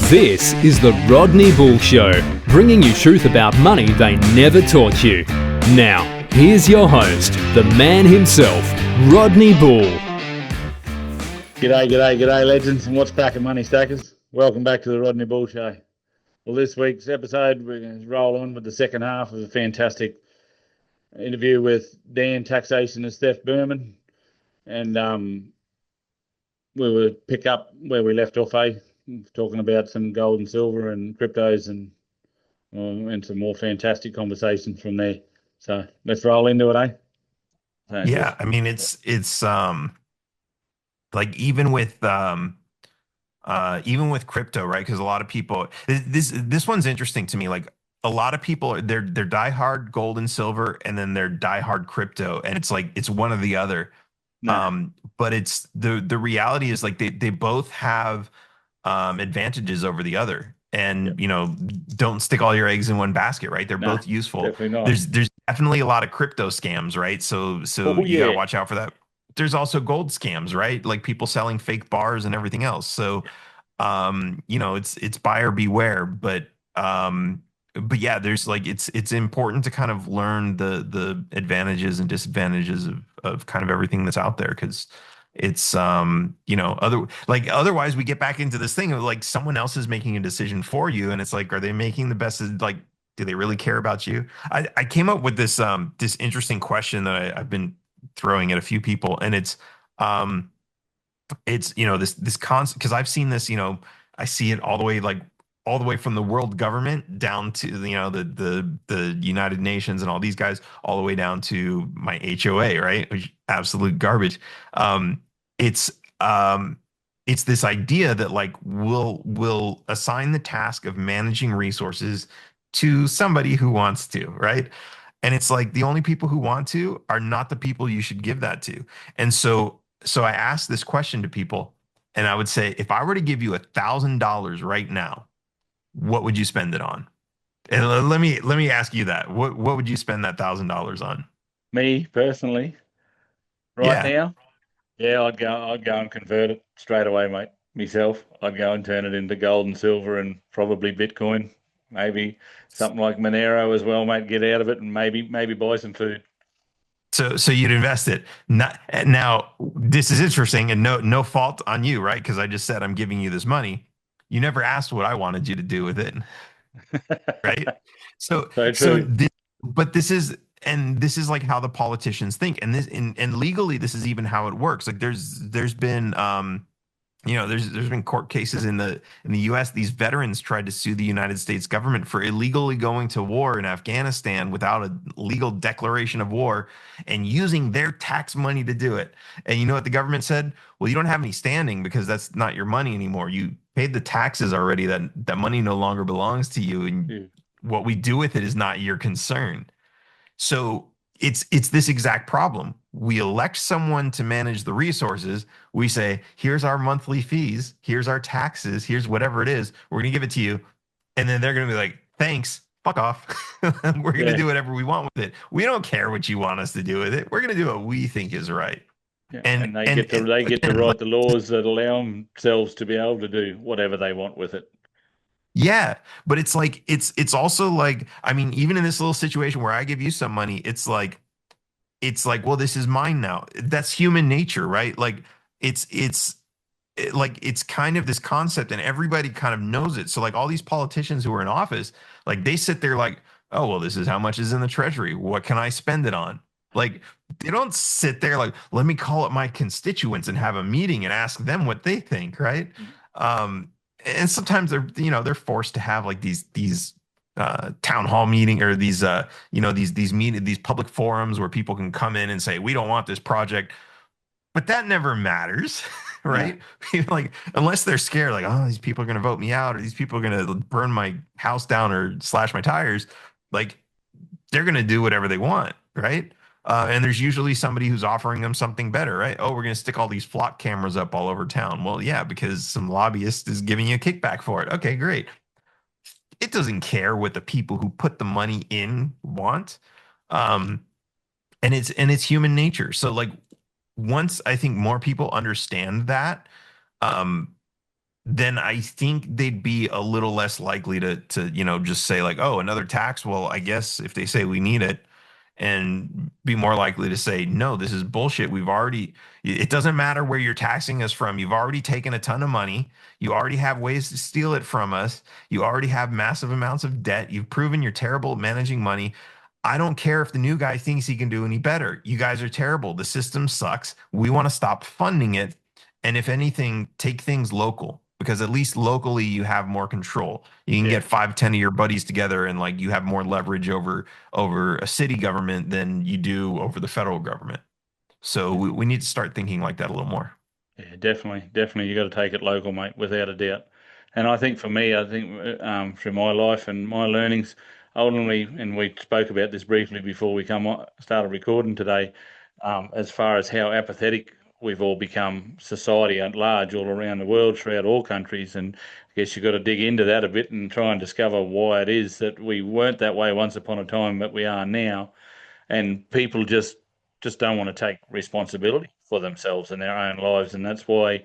This is the Rodney Bull Show, bringing you truth about money they never taught you. Now, here's your host, the man himself, Rodney Bull. G'day, legends, and what's cracking, money stackers? Welcome back to the Rodney Bull Show. Well, this week's episode, we're going to roll on with the second half of a fantastic interview with Taxation Is Theft Behrman, and we will pick up where we left off, talking about some gold and silver and cryptos and some more fantastic conversations from there. So let's roll into it, So, yeah, I mean it's like even with crypto, right? Because a lot of people this one's interesting to me. Like a lot of people they're diehard gold and silver, and then they're diehard crypto, and it's like it's one or the other. No. But it's the reality is like they both have advantages over the other. And you know, don't stick all your eggs in one basket, right? They're both useful. Definitely not. There's definitely a lot of crypto scams, right? So you gotta watch out for that. There's also gold scams, right? Like people selling fake bars and everything else. So you know, it's buyer beware. But yeah, there's like it's important to kind of learn the advantages and disadvantages of kind of everything that's out there, because it's you know, otherwise we get back into this thing of like someone else is making a decision for you, and it's like, are they making the best like, do they really care about you? I came up with this this interesting question that I've been throwing at a few people, and it's you know, this concept, because I've seen this, you know, I see it all the way from the world government down to, you know, the United Nations and all these guys, all the way down to my HOA, right? Which absolute garbage. It's this idea that like we'll assign the task of managing resources to somebody who wants to, right? And it's like the only people who want to are not the people you should give that to. And so I asked this question to people, and I would say, if I were to give you $1,000 right now, what would you spend it on? And let me ask you that. What would you spend that $1,000 on? Me personally, right now, yeah, I'd go and convert it straight away, mate. Myself, I'd go and turn it into gold and silver and probably Bitcoin, maybe something like Monero as well, mate. Get out of it and maybe buy some food. So you'd invest it. Now, this is interesting, and no fault on you, right? Because I just said I'm giving you this money. You never asked what I wanted you to do with it, right? So but this is like how the politicians think, and and legally this is even how it works. Like there's been you know, there's been court cases in the US. These veterans tried to sue the United States government for illegally going to war in Afghanistan without a legal declaration of war and using their tax money to do it. And you know what the government said? Well, you don't have any standing because that's not your money anymore. You paid the taxes already. That money no longer belongs to you, and what we do with it is not your concern. So it's this exact problem. We elect someone to manage the resources. We say, here's our monthly fees, here's our taxes, here's whatever it is. We're gonna give it to you. And then they're gonna be like, thanks, fuck off. We're gonna do whatever we want with it. We don't care what you want us to do with it. We're gonna do what we think is right. Yeah. And they get to write the laws that allow themselves to be able to do whatever they want with it. Yeah, but it's like it's also like, I mean, even in this little situation where I give you some money, it's like well, this is mine now. That's human nature, right? Like like it's kind of this concept, and everybody kind of knows it. So like all these politicians who are in office, like they sit there like, oh well, this is how much is in the treasury. What can I spend it on? Like they don't sit there like, let me call up my constituents and have a meeting and ask them what they think, right? And sometimes they're forced to have like these town hall meeting, or these you know, these public forums where people can come in and say, we don't want this project, but that never matters. Right? Like unless they're scared, like, oh, these people are going to vote me out, or these people are going to burn my house down or slash my tires, like they're going to do whatever they want, right? And there's usually somebody who's offering them something better, right? Oh, we're going to stick all these flock cameras up all over town. Well, yeah, because some lobbyist is giving you a kickback for it. Okay, great. It doesn't care what the people who put the money in want. And it's human nature. So like once I think more people understand that, then I think they'd be a little less likely to just say like, oh, another tax. Well, I guess if they say we need it, and be more likely to say, no, this is bullshit. It doesn't matter where you're taxing us from. You've already taken a ton of money. You already have ways to steal it from us. You already have massive amounts of debt. You've proven you're terrible at managing money. I don't care if the new guy thinks he can do any better. You guys are terrible. The system sucks. We want to stop funding it. And if anything, take things local because at least locally you have more control. You can Yeah, get 5, 10 of your buddies together and like you have more leverage over a city government than you do over the federal government. So we need to start thinking like that a little more. yeah, definitely, definitely. You got to take it local, mate, without a doubt. And I think for me, I think through my life and my learnings, ultimately, and we spoke about this briefly before we started recording today, as far as how apathetic we've all become, society at large, all around the world, throughout all countries, and I guess you've got to dig into that a bit and try and discover why it is that we weren't that way once upon a time, but we are now, and people just don't want to take responsibility for themselves and their own lives, and that's why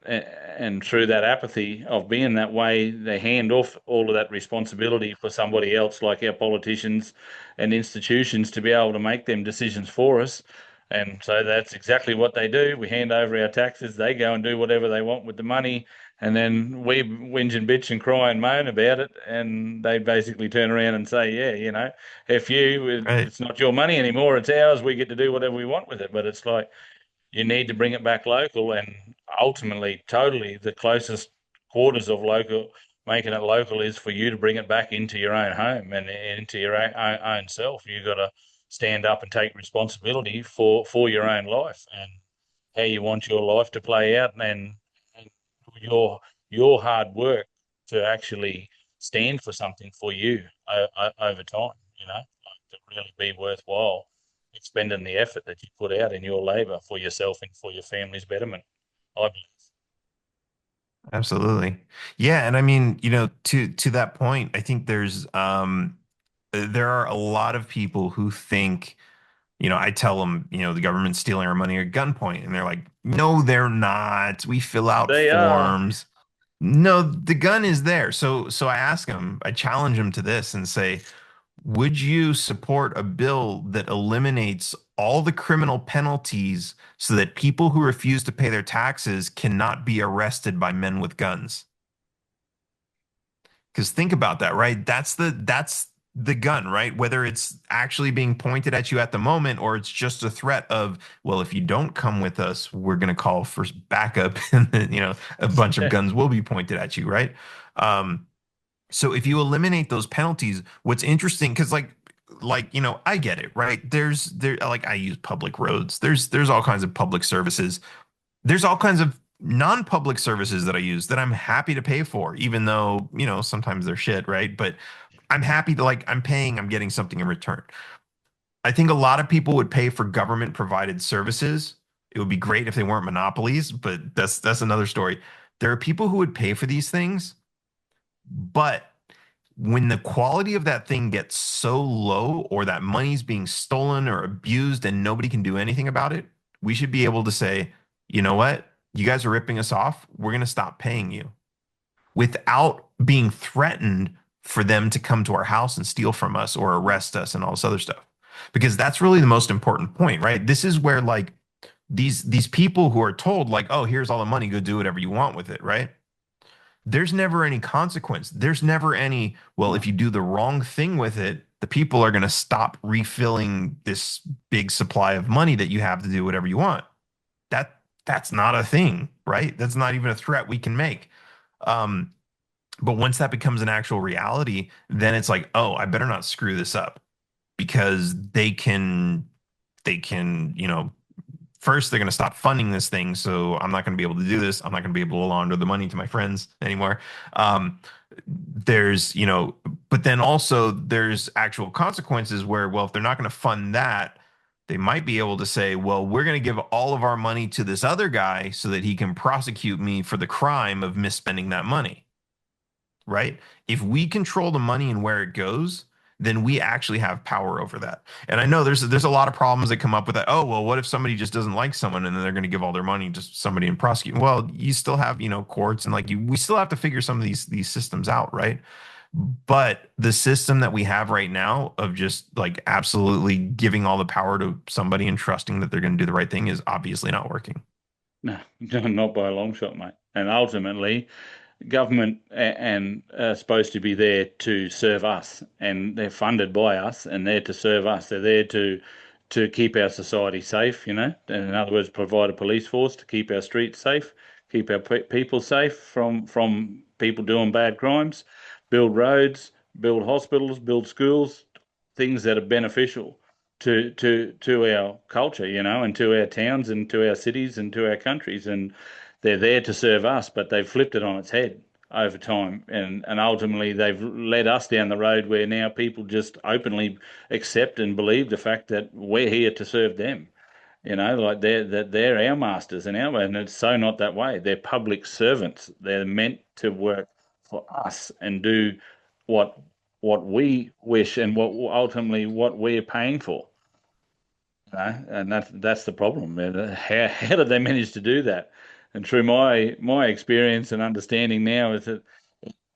and through that apathy of being that way, they hand off all of that responsibility for somebody else, like our politicians and institutions, to be able to make them decisions for us. And so that's exactly what they do. We hand over our taxes, they go and do whatever they want with the money, and then we whinge and bitch and cry and moan about it. And they basically turn around and say, yeah, if Right. it's not your money anymore, it's ours. We get to do whatever we want with it. But it's like, you need to bring it back local, and ultimately totally the closest quarters of local, making it local, is for you to bring it back into your own home and into your own self. You got to stand up and take responsibility for your own life and how you want your life to play out, and your your hard work to actually stand for something for you over time, to really be worthwhile expending the effort that you put out in your labor for yourself and for your family's betterment, I believe. Absolutely. Yeah, and I mean, to that point, I think there are a lot of people who think, I tell them, the government's stealing our money at gunpoint, and they're like, "No, they're not. We fill out They are. forms." No, the gun is there. So I ask them, I challenge them to this and say, would you support a bill that eliminates all the criminal penalties so that people who refuse to pay their taxes cannot be arrested by men with guns? Because think about that, right? That's the gun, right? Whether it's actually being pointed at you at the moment or it's just a threat of, well, if you don't come with us, we're going to call for backup, and then, a bunch of guns will be pointed at you, right? Um, so if you eliminate those penalties, what's interesting, because I get it, right? Like I use public roads. There's all kinds of public services. There's all kinds of non-public services that I use that I'm happy to pay for, even though, sometimes they're shit, right? But I'm happy to like I'm paying, I'm getting something in return. I think a lot of people would pay for government provided services. It would be great if they weren't monopolies, but that's another story. There are people who would pay for these things, but when the quality of that thing gets so low or that money's being stolen or abused and nobody can do anything about it, we should be able to say, you know what? You guys are ripping us off. We're going to stop paying you without being threatened for them to come to our house and steal from us or arrest us and all this other stuff. Because that's really the most important point, right? This is where like these people who are told like, oh, here's all the money, go do whatever you want with it, right? There's never any consequence. There's never any, well, if you do the wrong thing with it, the people are going to stop refilling this big supply of money that you have to do whatever you want. That's not a thing, right? That's not even a threat we can make. Um, but once that becomes an actual reality, then it's like, oh, I better not screw this up because they can, first they're going to stop funding this thing. So I'm not going to be able to do this. I'm not going to be able to launder the money to my friends anymore. Um, there's, but then also there's actual consequences where, well, if they're not going to fund that, they might be able to say, well, we're going to give all of our money to this other guy so that he can prosecute me for the crime of misspending that money, right? If we control the money and where it goes, then we actually have power over that. And I know there's a lot of problems that come up with that. Oh, well, what if somebody just doesn't like someone and then they're going to give all their money to somebody and prosecute? Well, you still have, courts and we still have to figure some of these systems out, right? But the system that we have right now of just like absolutely giving all the power to somebody and trusting that they're going to do the right thing is obviously not working. No, not by a long shot, mate. And ultimately, government and are supposed to be there to serve us, and they're funded by us, and they're to serve us. They're there to keep our society safe, and in other words, provide a police force to keep our streets safe, keep our people safe from people doing bad crimes, build roads, build hospitals, build schools, things that are beneficial to our culture, and to our towns and to our cities and to our countries, and they're there to serve us, but they've flipped it on its head over time, and ultimately they've led us down the road where now people just openly accept and believe the fact that we're here to serve them. Like they're our masters and it's so not that way. They're public servants. They're meant to work for us and do what what we wish and what ultimately what we're paying for. And that's the problem. And how did they manage to do that? And through my experience and understanding now is that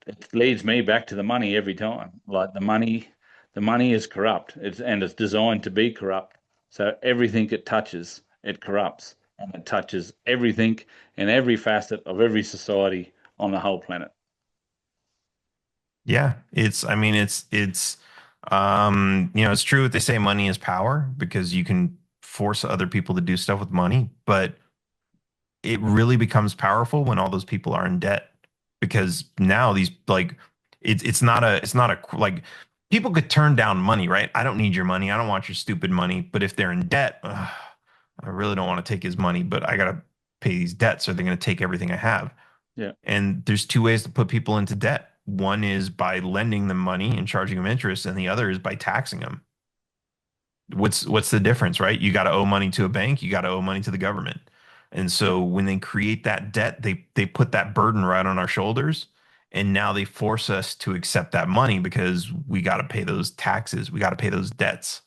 it leads me back to the money every time. Like the money is corrupt. It's designed to be corrupt. So everything it touches, it corrupts, and it touches everything and every facet of every society on the whole planet. Yeah, I mean, it's true what they say, money is power because you can force other people to do stuff with money, but it really becomes powerful when all those people are in debt because now these like it's not a like people could turn down money, right? I don't need your money. I don't want your stupid money. But if they're in debt, I really don't want to take his money, but I gotta pay these debts or they're gonna take everything I have. Yeah, And there's two ways to put people into debt. One is by lending them money and charging them interest, and the other is by taxing them. What's the difference, right? You got to owe money to a bank, you got to owe money to the government. And yeah, so when they create that debt, they put that burden right on our shoulders, and now they force us to accept that money because we got to pay those taxes, we got to pay those debts.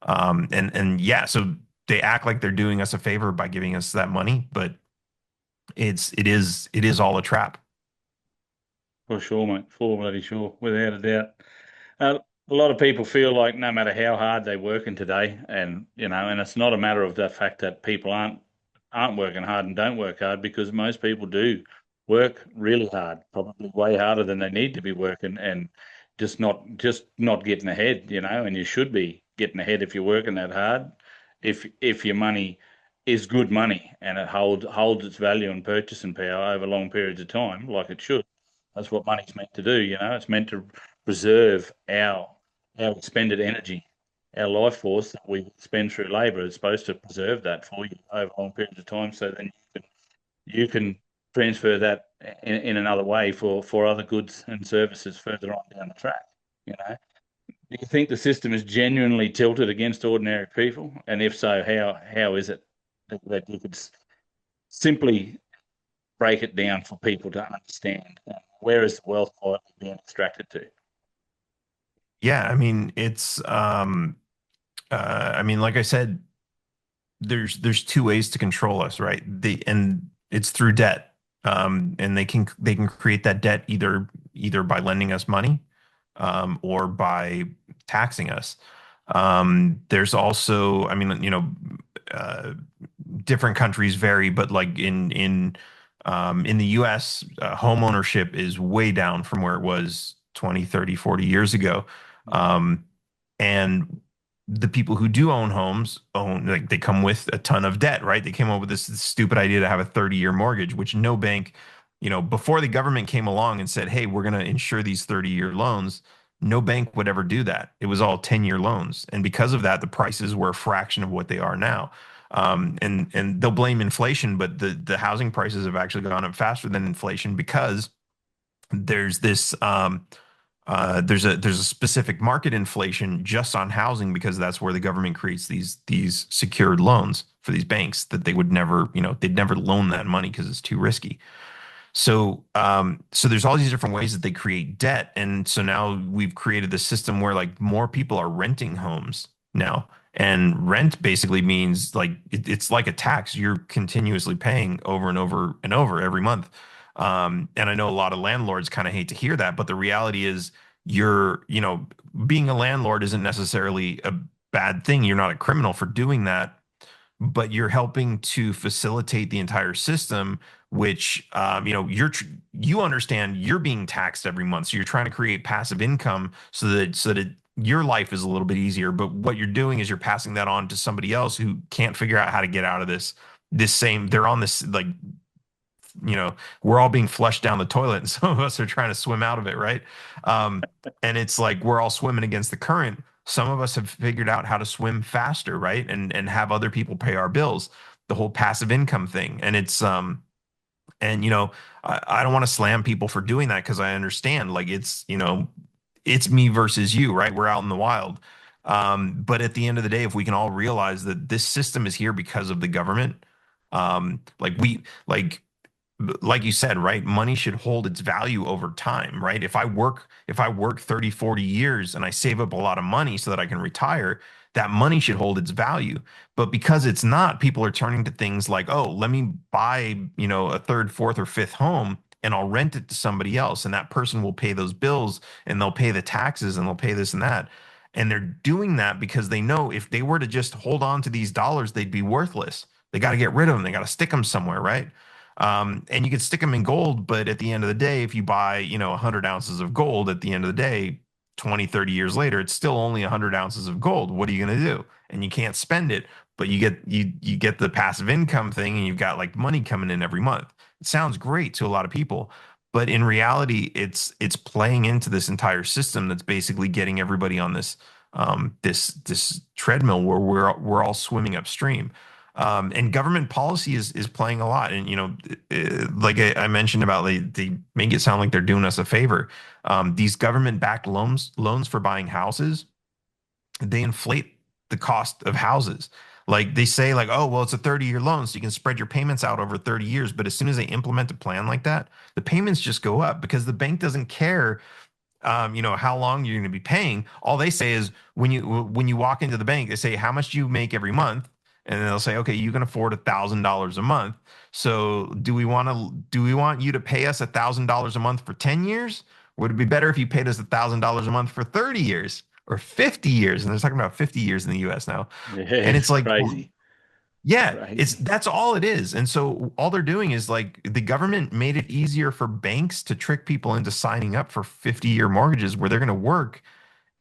And yeah, so they act like they're doing us a favor by giving us that money, but it is all a trap. for sure, mate. For bloody sure, without a doubt. Uh, a lot of people feel like no matter how hard they're working today, and it's not a matter of the fact that people aren't working hard and don't work hard because most people do work really hard, probably way harder than they need to be working, and just not getting ahead, and you should be getting ahead if you're working that hard. If your money is good money and it holds its value and purchasing power over long periods of time, like it should. That's what money's meant to do, It's meant to preserve our expended energy, our life force that we spend through labour is supposed to preserve that for you over long periods of time, so then you can transfer that in another way for other goods and services further on down the track. You know, do you think the system is genuinely tilted against ordinary people? And if so, how is it that you could simply break it down for people to understand where is the wealth quietly being extracted to? Yeah, I mean, I mean, like I said, there's two ways to control us, right? And it's through debt. And they can create that debt either by lending us money, or by taxing us. There's also, I mean, uh, different countries vary, but like in the US, home ownership is way down from where it was 20, 30, 40 years ago. Yeah, Um, and the people who do own homes own like they come with a ton of debt, right? They came up with this stupid idea to have a 30-year mortgage, which no bank, before the government came along and said, "Hey, we're going to insure these 30-year loans," no bank would ever do that. It was all 10-year loans. And because of that, the prices were a fraction of what they are now. And they'll blame inflation, but the housing prices have actually gone up faster than inflation because there's this there's a specific market inflation just on housing because that's where the government creates these secured loans for these banks that they would never, they'd never loan that money because it's too risky. So there's all these different ways that they create debt, and so now we've created this system where like more people are renting homes now, and rent basically means like it's like a tax you're continuously paying over and over and over every month. And I know a lot of landlords kind of hate to hear that, but the reality is being a landlord isn't necessarily a bad thing. You're not a criminal for doing that, but you're helping to facilitate the entire system, which you understand you're being taxed every month, so you're trying to create passive income so that your life is a little bit easier. But what you're doing is you're passing that on to somebody else who can't figure out how to get out of this same. They're on this like we're all being flushed down the toilet, and some of us are trying to swim out of it, right? And it's like we're all swimming against the current. Some of us have figured out how to swim faster, right? And have other people pay our bills, the whole passive income thing. And I don't want to slam people for doing that because I understand like it's me versus you, right? We're out in the wild. But at the end of the day, if we can all realize that this system is here because of the government, like like you said, right? Money should hold its value over time, right? If I work 30, 40 years and I save up a lot of money so that I can retire, that money should hold its value. But because it's not, people are turning to things like, oh, let me buy, a third, fourth, or fifth home and I'll rent it to somebody else. And that person will pay those bills and they'll pay the taxes and they'll pay this and that. And they're doing that because they know if they were to just hold on to these dollars, they'd be worthless. They got to get rid of them. They got to stick them somewhere, right? And you can stick them in gold, but at the end of the day, if you buy, 100 ounces of gold at the end of the day, 20, 30 years later, it's still only 100 ounces of gold. What are you going to do? And you can't spend it, but you get the passive income thing and you've got like money coming in every month. It sounds great to a lot of people, but in reality, it's playing into this entire system that's basically getting everybody on this treadmill where we're all swimming upstream. And government policy is playing a lot. And like I mentioned about they make it sound like they're doing us a favor. These government-backed loans for buying houses, they inflate the cost of houses. Like they say, like, oh, well, it's a 30-year loan, so you can spread your payments out over 30 years. But as soon as they implement a plan like that, the payments just go up because the bank doesn't care how long you're going to be paying. All they say is when you walk into the bank, they say how much do you make every month, and then they'll say, okay, you can afford $1,000 a month. So do we want you to pay us $1,000 a month for 10 years? Would it be better if you paid us $1,000 a month for 30 years or 50 years? And they're talking about 50 years in the U.S. now, Yeah, and it's it's like. crazy. Yeah, it's Crazy. that's all it is. And so all they're doing is like the government made it easier for banks to trick people into signing up for 50-year mortgages where they're going to work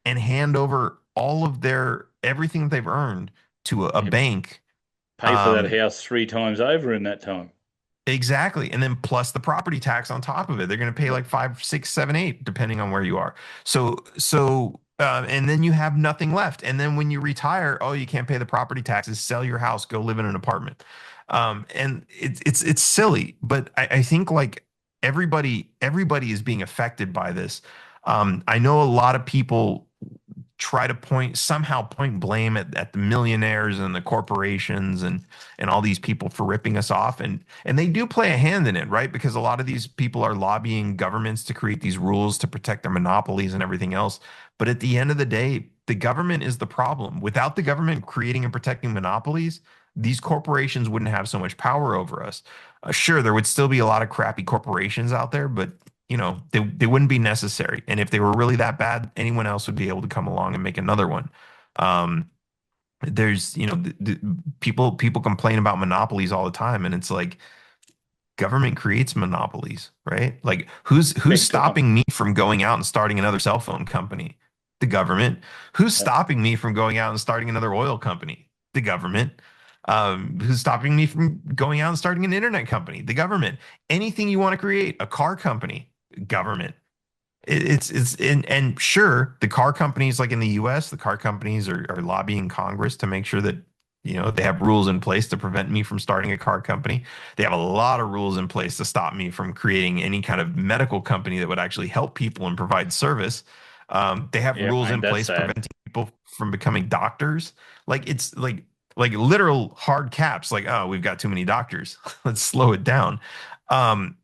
and hand over all of their everything that they've earned to a Yeah, bank. pay for that Um, house three times over in that time. Exactly. And then plus the property tax on top of it. They're going to pay Yep. like five, six, seven, eight, depending on where you are. And then you have nothing left. And then when you retire, oh, you can't pay the property taxes, sell your house, go live in an apartment. And it's silly, but I think like everybody is being affected by this. I know a lot of people try to point blame at the millionaires and the corporations and all these people for ripping us off, and they do play a hand in it, right? Because a lot of these people are lobbying governments to create these rules to protect their monopolies and everything else. But at the end of the day, the government is the problem. Without the government creating and protecting monopolies, these corporations wouldn't have so much power over us. Sure, there would still be a lot of crappy corporations out there, but they wouldn't be necessary. And if they were really that bad, anyone else would be able to come along and make another one. Um, there's, people complain about monopolies all the time, and it's like government creates monopolies, right? Like who's Big time. stopping me from going out and starting another cell phone company? The government. Who's That's stopping me from going out and starting another oil company? The government. Who's stopping me from going out and starting an internet company? The government. Anything you want to create, a car company, government. It's and sure, the car companies like in the US, the car companies are lobbying Congress to make sure that they have rules in place to prevent me from starting a car company. They have a lot of rules in place to stop me from creating any kind of medical company that would actually help people and provide service. They have yeah, rules mate. in That's place sad. preventing people from becoming doctors. Like it's like literal hard caps. Like, oh, we've got too many doctors. Let's slow it down. Um,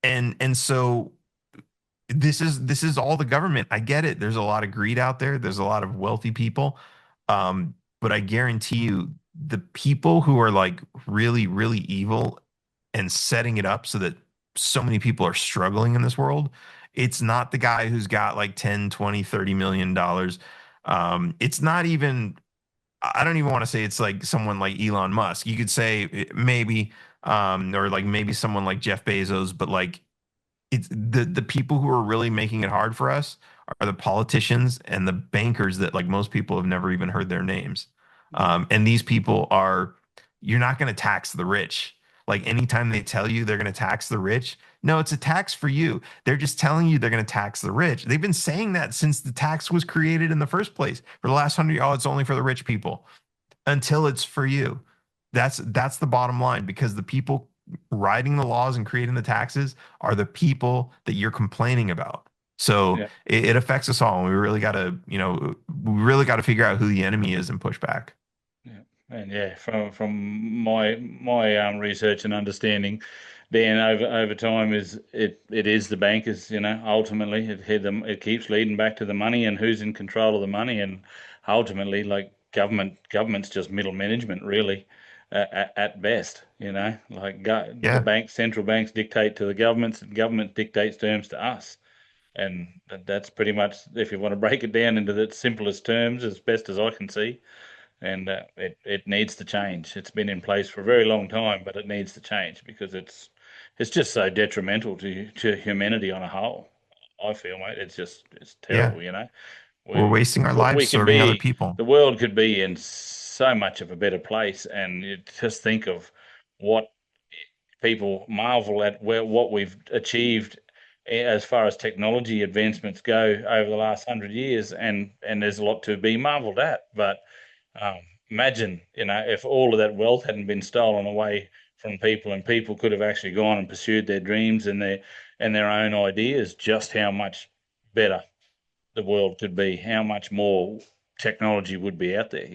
And so this is all the government. I get it. There's a lot of greed out there. There's a lot of wealthy people. But I guarantee you, the people who are like really, really evil and setting it up so that so many people are struggling in this world, it's not the guy who's got like 10, 20, 30 million dollars. It's not even, I don't even want to say it's like someone like Elon Musk. You could say maybe, or like maybe someone like Jeff Bezos, but like it's the people who are really making it hard for us are the politicians and the bankers that like most people have never even heard their names. Yeah, And these people are, you're not going to tax the rich. Like anytime they tell you they're going to tax the rich, no, it's a tax for you. They're just telling you they're going to tax the rich. They've been saying that since the tax was created in the first place. For the last 100, oh, it's only for the rich people until it's for you. That's the bottom line because the people writing the laws and creating the taxes are the people that you're complaining about. So yeah, it affects us all. And we really got to figure out who the enemy is and push back. yeah. And yeah, from my research and understanding, Dan, over time it is the bankers. Ultimately it keeps leading back to the money and who's in control of the money, and ultimately, like government's just middle management, really, at best. Like the Yeah. central banks dictate to the governments, and government dictates terms to us. And that's pretty much, if you want to break it down into the simplest terms, as best as I can see. And it needs to change. It's been in place for a very long time, but it needs to change because it's just so detrimental to humanity on a whole. I feel, mate, it's Yeah. terrible. We're We wasting our lives we can serving other be people. The world could be in so much of a better place, and you just think of what people marvel at what we've achieved as far as technology advancements go over the last 100 years, and there's a lot to be marveled at. But um, imagine, if all of that wealth hadn't been stolen away from people, and people could have actually gone and pursued their dreams and their own ideas, just how much better the world could be, how much more technology would be out there.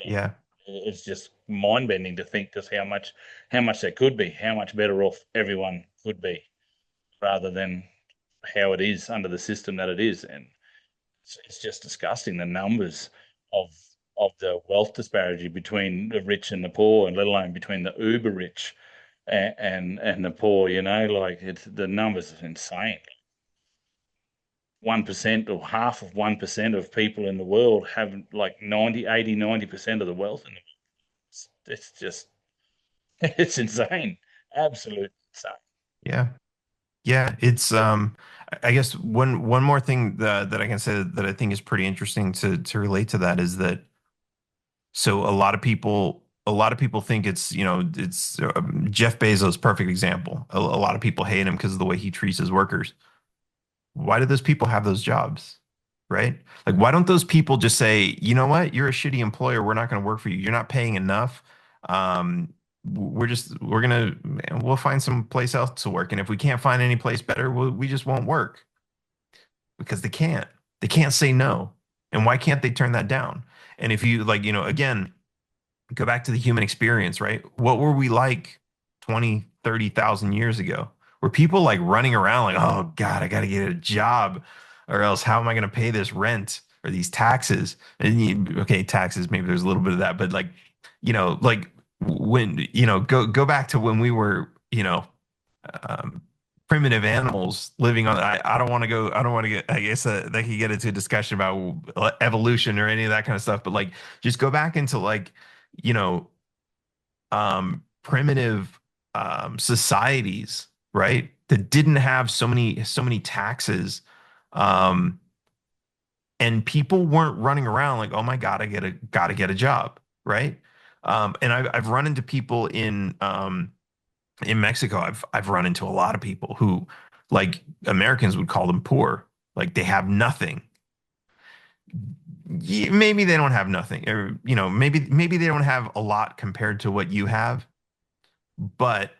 Yeah. It's just mind bending to think just how much that could be, how much better off everyone could be, rather than how it is under the system that it is. And it's just disgusting, the numbers of the wealth disparity between the rich and the poor, and let alone between the uber rich and the poor. Like, it's the numbers are insane. 1% or half of 1% of people in the world have like 90, 80, 90% of the wealth in the world. It's just it's insane. Absolute insane. Yeah. Yeah. It's I guess one more thing that I can say that I think is pretty interesting to relate to that is that so a lot of people think it's Jeff Bezos, perfect example. A lot of people hate him because of the way he treats his workers. Why do those people have those jobs? Right? Like, why don't those people just say, you know what, you're a shitty employer. We're not going to work for you. You're not paying enough. We'll find some place else to work. And if we can't find any place better, we just won't work because they can't. They can't say no. And why can't they turn that down? And if you like, again, go back to the human experience, right? What were we like 20, 30,000 years ago? Were people like running around like, oh God, I got to get a job or else how am I going to pay this rent or these taxes? And okay, taxes, maybe there's a little bit of that, but like when, go back to when we were, um, primitive animals living on. I don't want to go. I don't want to get. I guess they could get into a discussion about evolution or any of that kind of stuff. But like, just go back into like, you know, primitive societies, right? That didn't have so many taxes, um, and people weren't running around like, oh my God, I gotta get a job, right? And I've run into people in Mexico, I've run into a lot of people who, like Americans would call them poor, like they have nothing. Maybe they don't have nothing, or maybe they don't have a lot compared to what you have, but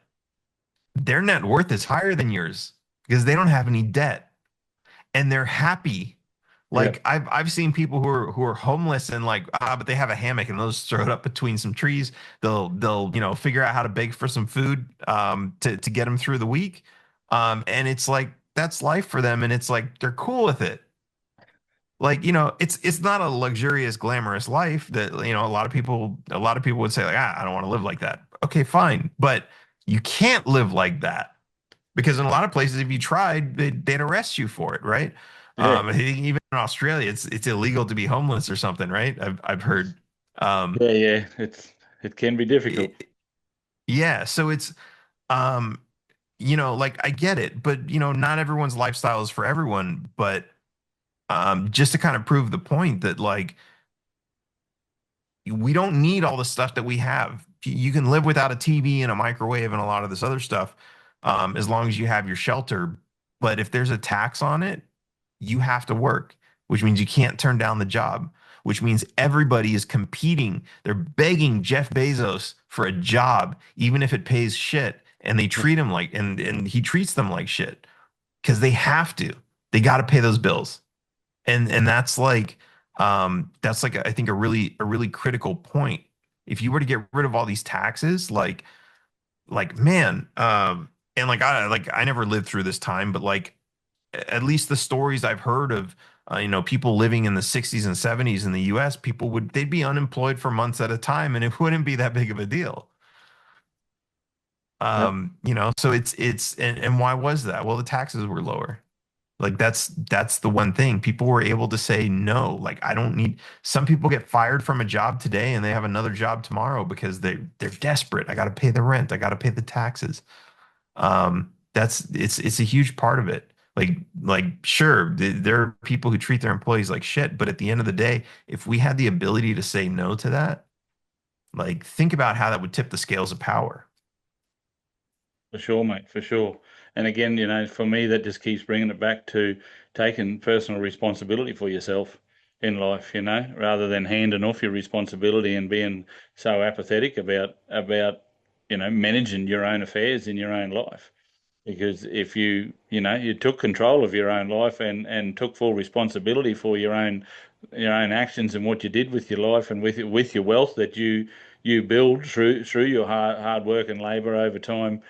their net worth is higher than yours because they don't have any debt and they're happy. Yeah. Like I've seen people who are homeless and like but they have a hammock and they'll just throw it up between some trees. They'll figure out how to beg for some food to get them through the week. And it's like that's life for them, and it's like they're cool with it. Like, it's not a luxurious, glamorous life that, a lot of people would say like, I don't want to live like that. Okay, fine. But you can't live like that because in a lot of places, if you tried, they'd arrest you for it, right? Yeah, I think even in Australia, it's illegal to be homeless or something, right? I've heard. Um, yeah. It can be difficult. it, yeah, so it's um, like I get it, but not everyone's lifestyle is for everyone. But just to kind of prove the point that like we don't need all the stuff that we have. You can live without a TV and a microwave and a lot of this other stuff, as long as you have your shelter. But if there's a tax on it, you have to work, which means you can't turn down the job, which means everybody is competing. They're begging Jeff Bezos for a job, even if it pays shit. And they treat him like, and he treats them like shit because they have to. They got to pay those bills, and that's like I think a really critical point. If you were to get rid of all these taxes, like man, and like I never lived through this time, but like at least the stories I've heard of, people living in the 60s and 70s in the US, they'd be unemployed for months at a time, and it wouldn't be that big of a deal. So and why was that? Well, the taxes were lower. Like that's the one thing. People were able to say no. Like I don't need some people get fired from a job today and they have another job tomorrow because they're desperate. I got to pay the rent. I got to pay the taxes. It's a huge part of it. Like sure, there are people who treat their employees like shit, but at the end of the day, if we had the ability to say no to that, like think about how that would tip the scales of power. For sure, mate, for sure. And again, for me, that just keeps bringing it back to taking personal responsibility for yourself in life, rather than handing off your responsibility and being so apathetic about managing your own affairs in your own life. Because if you took control of your own life and took full responsibility for your own actions and what you did with your life and with your wealth that you build through your hard work and labor over time,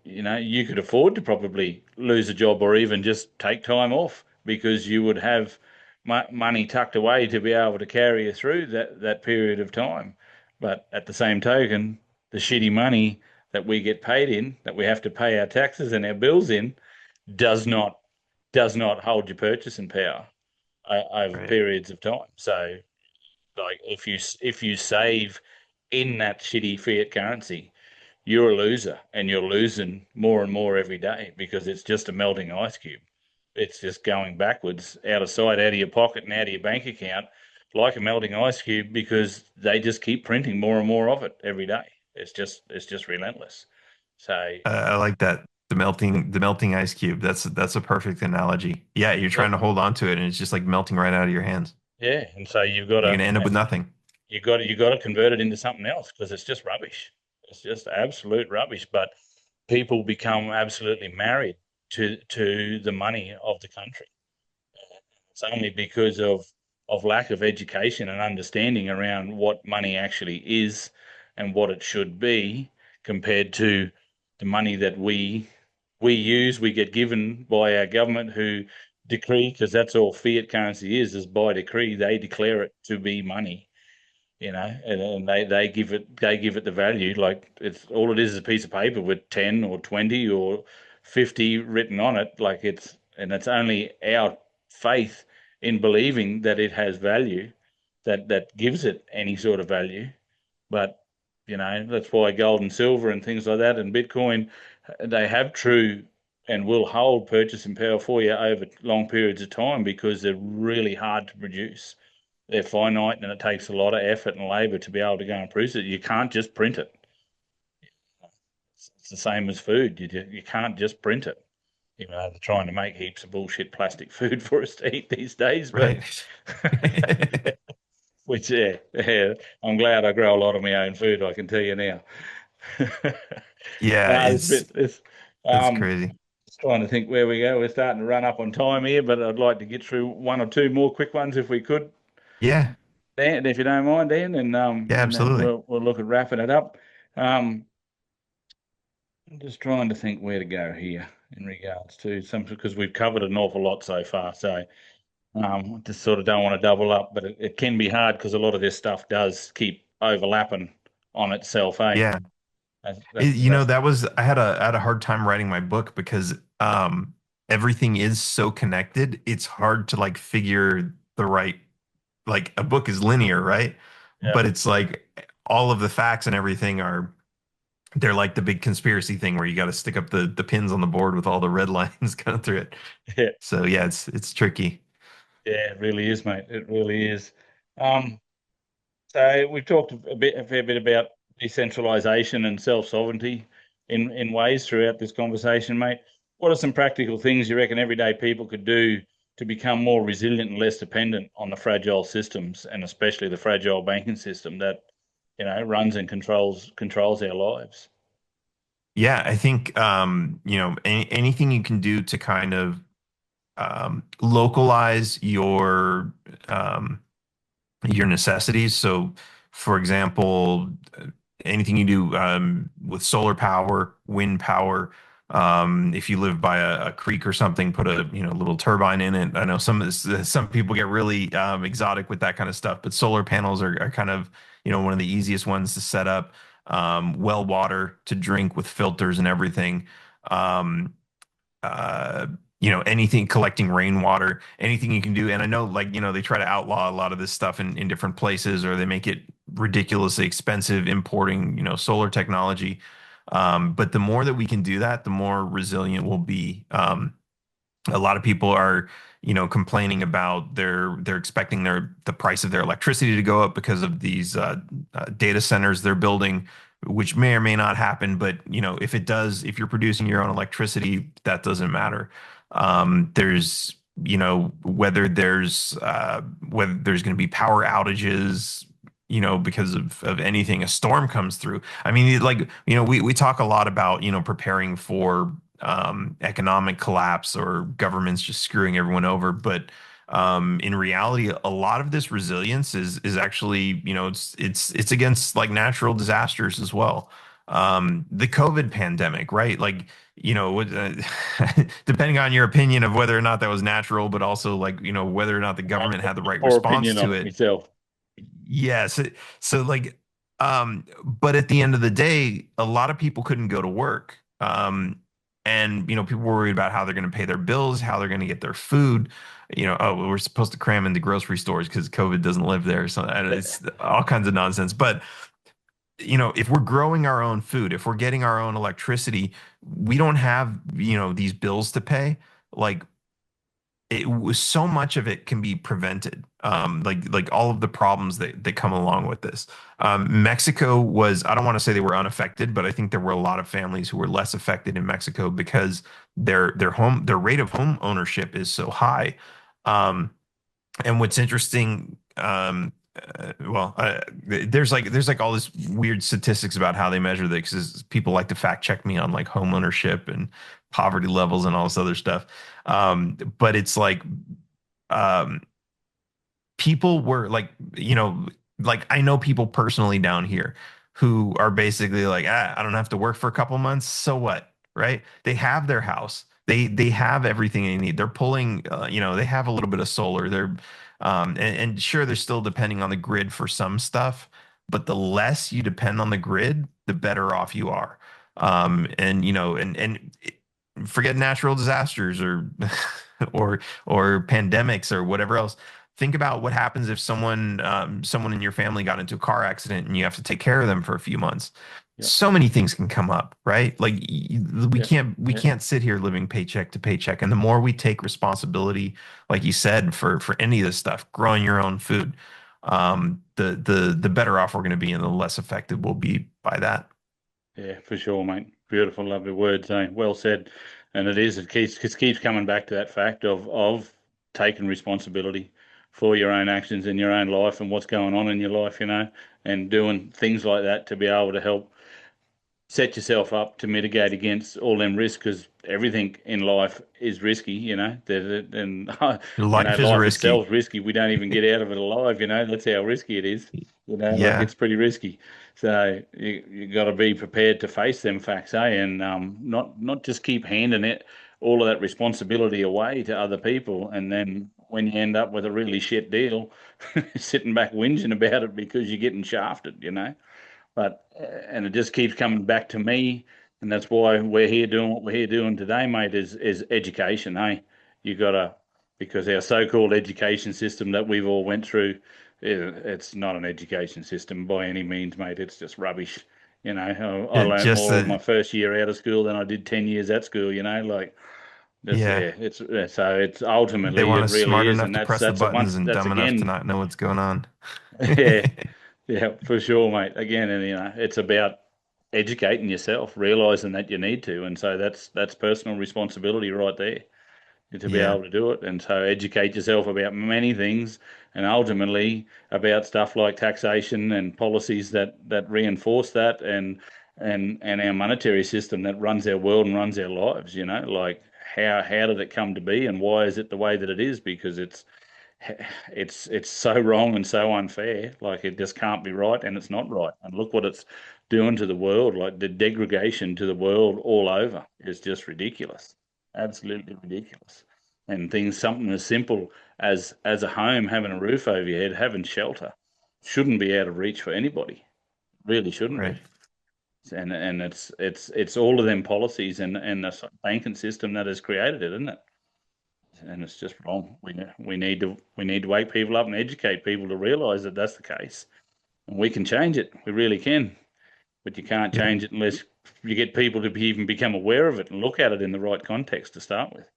you could afford to probably lose a job or even just take time off because you would have money tucked away to be able to carry you through that period of time. But at the same token, the shitty money that we get paid in, that we have to pay our taxes and our bills in, does not does not hold your purchasing power over Right. periods of time. So, like if you save in that shitty fiat currency, you're a loser and you're losing more and more every day because it's just a melting ice cube. It's just going backwards, out of sight, out of your pocket and out of your bank account, like a melting ice cube because they just keep printing more and more of it every day. It's just relentless. So I like that. The melting ice cube. That's a perfect analogy. Yeah, you're yeah, trying to hold on to it and it's just like melting right out of your hands. yeah, and so you've got You're to gonna end up with nothing. you got to convert it into something else because it's just rubbish. It's just absolute rubbish. But people become absolutely married to the money of the country. It's only because of lack of education and understanding around what money actually is and what it should be compared to the money that we get given by our government who decree, because that's all fiat currency is by decree. They declare it to be money, and they give it the value. Like it's all it is a piece of paper with 10 or 20 or 50 written on it. It's only our faith in believing that it has value that gives it any sort of value. But that's why gold and silver and things like that and Bitcoin, they have true and will hold purchasing power for you over long periods of time because they're really hard to produce. They're finite and it takes a lot of effort and labor to be able to go and produce it. You can't just print it. It's the same as food. You can't just print it. They're trying to make heaps of bullshit plastic food for us to eat these days, but Right. which yeah, I'm glad I grow a lot of my own food. I can tell you now. Yeah, No, it's a it's bit. It's it's um, crazy. just trying to think where we go. We're starting to run up on time here, but I'd like to get through one or two more quick ones if we could. Yeah. Dan, if you don't mind, Dan, and Yeah, then absolutely. we'll look at wrapping it up. Um, I'm just trying to think where to go here. in regards to some, because we've covered an awful lot so far. So just sort of don't want to double up, but it can be hard because a lot of this stuff does keep overlapping on itself, eh? Yeah. That's That was I had a hard time writing my book because everything is so connected. It's hard to like figure the right like a book is linear, right? yeah, But it's like all of the facts and everything are they're like the big conspiracy thing where you got to stick up the pins on the board with all the red lines going through it. yeah, So yeah, it's tricky. yeah. It really is, mate. It really is. Um, So we've talked a fair bit about decentralization and self-sovereignty in ways throughout this conversation, mate. What are some practical things you reckon everyday people could do to become more resilient and less dependent on the fragile systems, and especially the fragile banking system that, runs and controls our lives? Yeah, I think anything you can do to kind of localize um, your necessities. So, for example, anything you do with solar power, wind power. If you live by a creek or something, put a little turbine in it. I know some people get really exotic with that kind of stuff, but solar panels are kind of one of the easiest ones to set up. Well water to drink with filters and everything. Um, uh, anything collecting rainwater, anything you can do. And I know, like, they try to outlaw a lot of this stuff in different places, or they make it ridiculously expensive importing, solar technology. But the more that we can do that, the more resilient we'll be. A lot of people are complaining about they're expecting the price of their electricity to go up because of these data centers they're building, which may or may not happen. But if it does, if you're producing your own electricity, that doesn't matter. There's whether there's going to be power outages, because of anything, a storm comes through. I mean, like, we talk a lot about, preparing for economic collapse or governments just screwing everyone over. But in reality, a lot of this resilience is actually, it's against like natural disasters as well. The COVID pandemic, right? Like, depending on your opinion of whether or not that was natural, but also like, whether or not the I've government got had the a right poor response opinion on to it it. myself. Yes. So like, but at the end of the day, a lot of people couldn't go to work. And people were worried about how they're going to pay their bills, how they're going to get their food. Oh, well, we're supposed to cram into grocery stores because COVID doesn't live there. So it's all kinds of nonsense. But if we're growing our own food, if we're getting our own electricity, we don't have, these bills to pay. Like, it was so much of it can be prevented. Like all of the problems that come along with this. Mexico was, I don't want to say they were unaffected, but I think there were a lot of families who were less affected in Mexico because their rate of home ownership is so high. Um, and what's interesting, there's like all this weird statistics about how they measure this, because people like to fact check me on like home ownership and poverty levels and all this other stuff. But it's like um, people were like, like I know people personally down here who are basically like, I don't have to work for a couple months, so what, right? They have their house, they have everything they need. They're pulling, they have a little bit of solar. And sure, they're still depending on the grid for some stuff, but the less you depend on the grid, the better off you are. And forget natural disasters or or pandemics or whatever else. Think about what happens if someone in your family got into a car accident and you have to take care of them for a few months. Yeah, So many things can come up, right? Like, we yeah, can't yeah, sit here living paycheck to paycheck. And the more we take responsibility, like you said, for any of this stuff, growing your own food, the better off we're going to be, and the less affected we'll be by that. yeah, for sure, mate. Beautiful, lovely words, eh? Well said. And it keeps coming back to that fact of taking responsibility for your own actions in your own life and what's going on in your life, and doing things like that to be able to help set yourself up to mitigate against all them risks because everything in life is risky, and Life is life risky. itself is risky. We don't even get out of it alive, that's how risky it is. Like Yeah, it's pretty risky. So you got to be prepared to face them facts, and not just keep handing it all of that responsibility away to other people, and then when you end up with a really shit deal, sitting back whinging about it because you're getting shafted. But and it just keeps coming back to me, and that's why we're here doing what we're here doing today, mate. Is education, hey? You gotta because our so-called education system that we've all went through, it's not an education system by any means, mate. It's just rubbish. I it learnt just more of my first year out of school than I did 10 years at school. Like just yeah. yeah, it's so it's They ultimately want it us really smart is, enough and to that's press the that's a buttons once and that's dumb enough to again, not know what's going on. yeah. Yeah, for sure, mate. Again, and it's about educating yourself, realizing that you need to, and so that's personal responsibility right there to be Yeah, able to do it. And so educate yourself about many things, and ultimately about stuff like taxation and policies that reinforce that, and our monetary system that runs our world and runs our lives. Like how did it come to be, and why is it the way that it is? Because it's so wrong and so unfair. Like it just can't be right, and it's not right. And look what it's doing to the world. Like the degradation to the world all over is just ridiculous, absolutely ridiculous. And things, something as simple as a home, having a roof over your head, having shelter, shouldn't be out of reach for anybody. Really shouldn't right. be. And it's all of them policies and the banking system that has created it, isn't it? And it's just wrong. We need to wake people up and educate people to realise that that's the case, and we can change it. We really can, but you can't Yeah, change it unless you get people to even become aware of it and look at it in the right context to start with.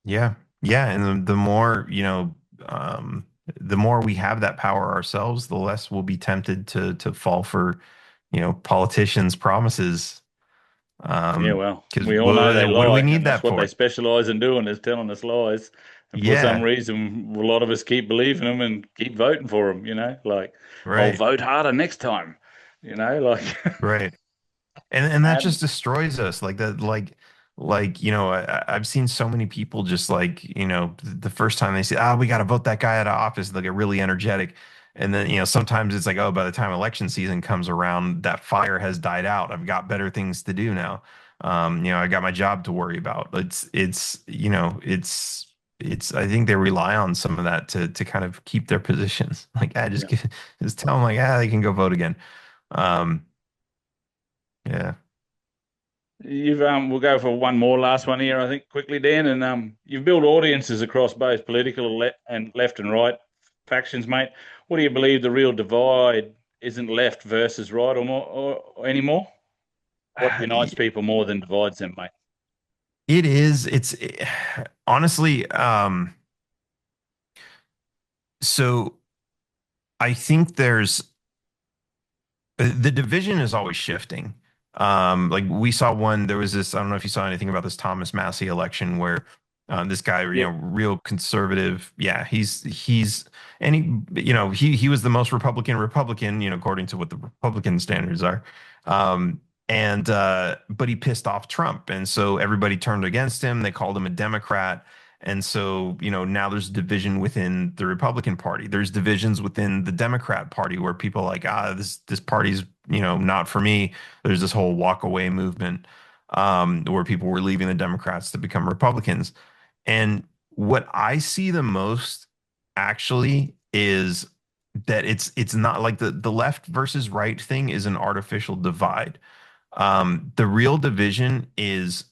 yeah, yeah. And the more, the more we have that power ourselves, the less we'll be tempted to fall for, politicians' promises. Yeah, well, Because we all know they what do we lie, need and that's that what they for? specialise in doing is telling us lies. And for some Yeah, reason, a lot of us keep believing them and keep voting for them. Like I'll right, vote harder next time. Like right. And that and just destroys us like that I've seen so many people just like the first time they say we got to vote that guy out of office, they'll get really energetic, and then sometimes it's like, oh, by the time election season comes around, that fire has died out. I've got better things to do now. I got my job to worry about. It's I think they rely on some of that to kind of keep their positions. Like I just yeah. just tell them like they can go vote again. um yeah. We'll go for one more last one here, I think, quickly, Dan. And you've built audiences across both political and left and right factions, mate. What do you believe the real divide isn't left versus right or more or anymore? What unites people more than divides them, mate? It is. Honestly, so I think the division is always shifting. Like we saw there was this, I don't know if you saw anything about this Thomas Massey election where this guy, Yep. real conservative. Yeah, and he was the most Republican, according to what the Republican standards are. And but he pissed off Trump, and so everybody turned against him. They called him a Democrat. And so, now there's division within the Republican Party. There's divisions within the Democrat Party where people are like, this party's, not for me. There's this whole walk away movement, where people were leaving the Democrats to become Republicans. And what I see the most actually is that it's not like the left versus right thing is an artificial divide. The real division is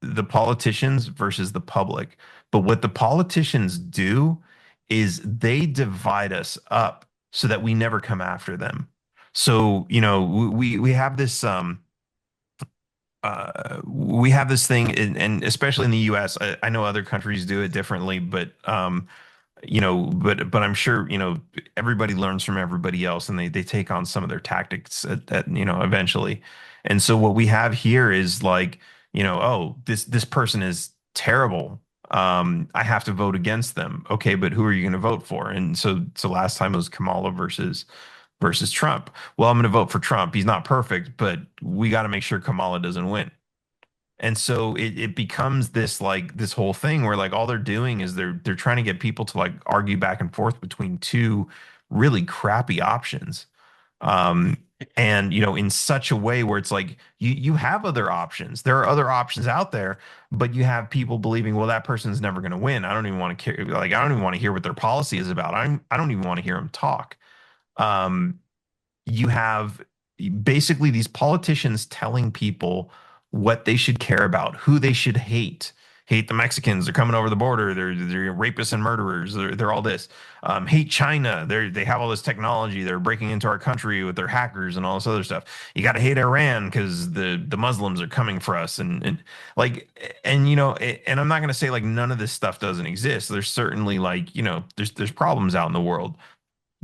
the politicians versus the public. But what the politicians do is they divide us up so that we never come after them. So, we have this thing, and especially in the US, I know other countries do it differently, but but I'm sure, everybody learns from everybody else, and they take on some of their tactics eventually. And so what we have here is like, oh, this person is terrible. I have to vote against them. Okay, but who are you going to vote for? And so last time it was Kamala versus versus Trump. Well, I'm going to vote for Trump. He's not perfect, but we got to make sure Kamala doesn't win. And so it becomes this like this whole thing where like all they're doing is they're trying to get people to like argue back and forth between two really crappy options. Um, and in such a way where it's like you have other options. There are other options out there, but you have people believing, well, that person's never going to win. I don't even want to care. Like I don't even want to hear what their policy is about. I don't even want to hear them talk. Um, you have basically these politicians telling people what they should care about, who they should hate. Hate the Mexicans. They're coming over the border. They're rapists and murderers. They're all this. Hate China. They have all this technology. They're breaking into our country with their hackers and all this other stuff. You got to hate Iran because the Muslims are coming for us. And like and I'm not going to say like none of this stuff doesn't exist. There's certainly like there's problems out in the world.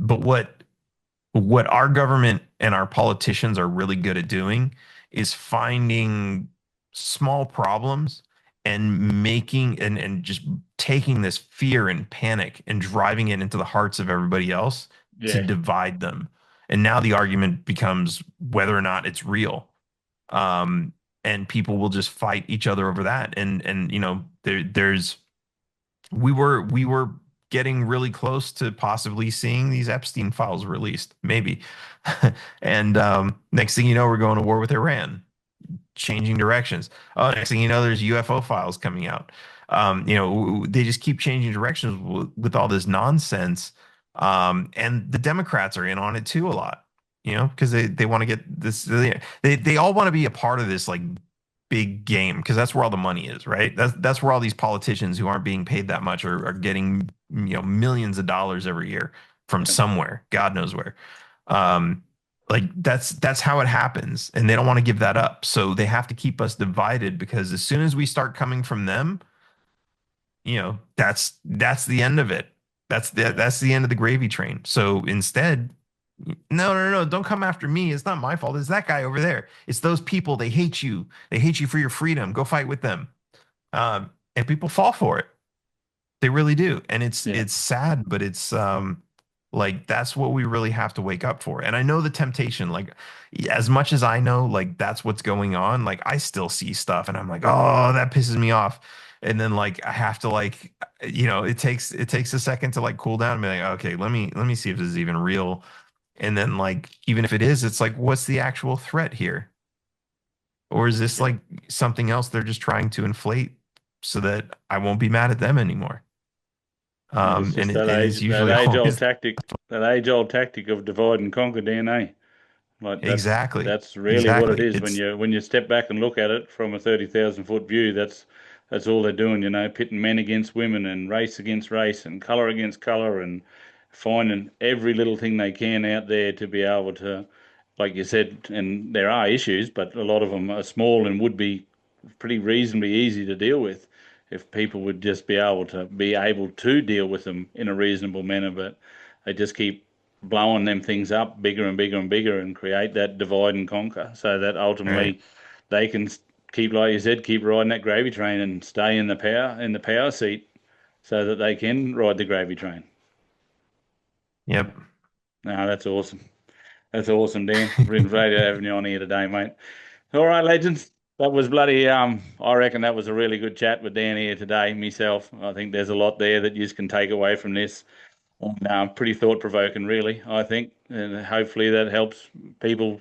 But what our government and our politicians are really good at doing is finding small problems and making and just taking this fear and panic and driving it into the hearts of everybody else to Yeah, divide them. And now the argument becomes whether or not it's real. Um, and people will just fight each other over that. And there's we were getting really close to possibly seeing these Epstein files released, maybe. And next thing you know, we're going to war with Iran, changing directions. Oh, next thing you know, there's UFO files coming out. They just keep changing directions with all this nonsense. And the Democrats are in on it too a lot, because they want to get this. They all want to be a part of this like big game because that's where all the money is, right? That's where all these politicians who aren't being paid that much are getting millions of dollars every year from somewhere, God knows where. Um, like that's how it happens, and they don't want to give that up, so they have to keep us divided because as soon as we start coming from them, that's the end of it. yeah, That's the end of the gravy train. So instead, no, no, no, don't come after me. It's not my fault. It's that guy over there. It's those people. They hate you. They hate you for your freedom. Go fight with them. And people fall for it. They really do. And it's yeah, it's sad, but it's like that's what we really have to wake up for. And I know the temptation, like as much as I know, like that's what's going on, like I still see stuff and I'm like, oh, that pisses me off. And then like I have to like, it takes a second to like cool down and be like, okay, let me see if this is even real. And then like even if it is, it's like, what's the actual threat here? Or is this yeah. like something else they're just trying to inflate so that I won't be mad at them anymore? And it's And just that it's age, that usually age old always tactic, that age old tactic of divide and conquer DNA. Like exactly, that's really what it exactly. is when you step back and look at it from a 30,000 foot view. That's all they're doing, pitting men against women and race against race and color against color and finding every little thing they can out there to be able to, like you said, and there are issues, but a lot of them are small and would be pretty reasonably easy to deal with if people would just be able to deal with them in a reasonable manner. But they just keep blowing them things up bigger and bigger and bigger and create that divide and conquer so that right. ultimately they can keep, like you said, keep riding that gravy train and stay in the power seat so that they can ride the gravy train. Yep. No, that's awesome. That's awesome, Dan. Really glad having you on here today, mate. All right, legends. That was bloody. I reckon that was a really good chat with Dan here today. Myself, I think there's a lot there that you can take away from this. And pretty thought provoking, really. I think, and hopefully that helps people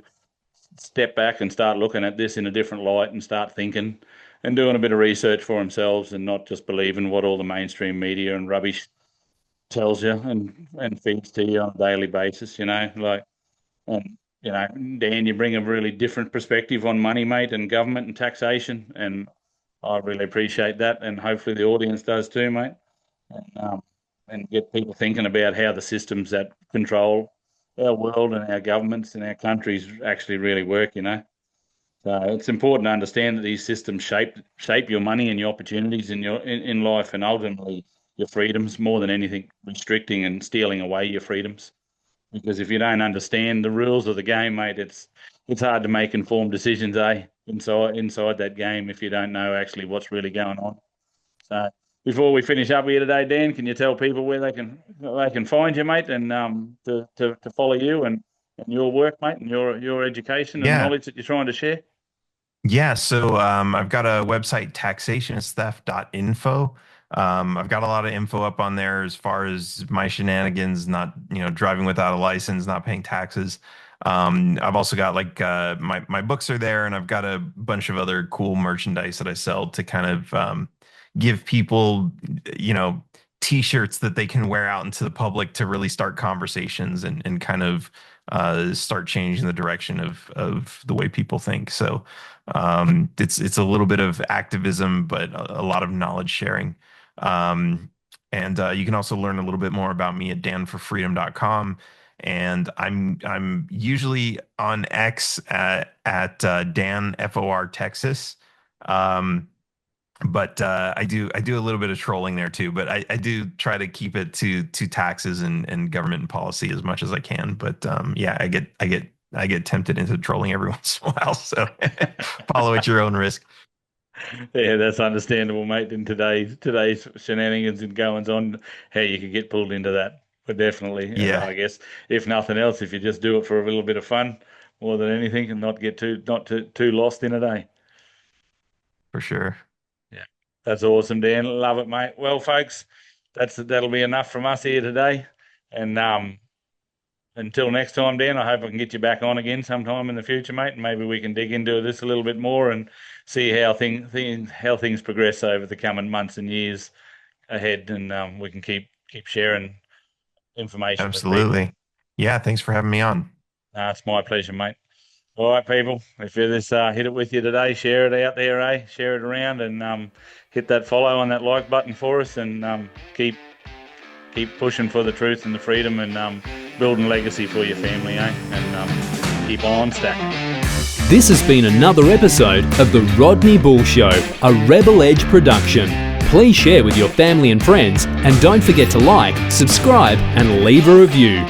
step back and start looking at this in a different light and start thinking and doing a bit of research for themselves and not just believing what all the mainstream media and rubbish tells you and feeds to you on a daily basis. Like. And, Dan, you bring a really different perspective on money, mate, and government and taxation. And I really appreciate that. And hopefully the audience does too, mate. And get people thinking about how the systems that control our world and our governments and our countries actually really work. So it's important to understand that these systems shape your money and your opportunities in life and ultimately your freedoms more than anything restricting and stealing away your freedoms. Because if you don't understand the rules of the game, mate, it's hard to make informed decisions, inside that game if you don't know actually what's really going on. So before we finish up here today, Dan, can you tell people where they can find you, mate, and to follow you and your work, mate, and your education and Yeah. knowledge that you're trying to share? Yeah, so I've got a website, taxationistheft.info. I've got a lot of info up on there as far as my shenanigans, not, driving without a license, not paying taxes. I've also got like my books are there, and I've got a bunch of other cool merchandise that I sell to kind of give people, you know, t-shirts that they can wear out into the public to really start conversations and kind of start changing the direction of the way people think. So it's a little bit of activism, but a lot of knowledge sharing. And you can also learn a little bit more about me at danforfreedom.com. And I'm usually on X at Dan FOR Texas. Um, but I do a little bit of trolling there too. But I do try to keep it to taxes and government and policy as much as I can. But yeah, I get tempted into trolling every once in a while. So follow at your own risk. Yeah, that's understandable, mate. In today's shenanigans and goings on, how you could get pulled into that. But definitely, Yeah, I guess if nothing else, if you just do it for a little bit of fun more than anything, and not too lost in it, eh? for sure. Yeah, that's awesome, Dan. Love it, mate. Well, folks, that'll be enough from us here today. And until next time, Dan, I hope I can get you back on again sometime in the future, mate. And maybe we can dig into this a little bit more and see how things progress over the coming months and years ahead, and we can keep sharing information with people. Absolutely. Yeah, thanks for having me on. It's my pleasure, mate. All right, people. If you just hit it with you today, share it out there, eh? Share it around, and hit that follow on that like button for us, and keep pushing for the truth and the freedom, and building legacy for your family, eh? And keep on stacking. This has been another episode of The Rodney Bull Show, a Rebel Edge production. Please share with your family and friends, and don't forget to like, subscribe, and leave a review.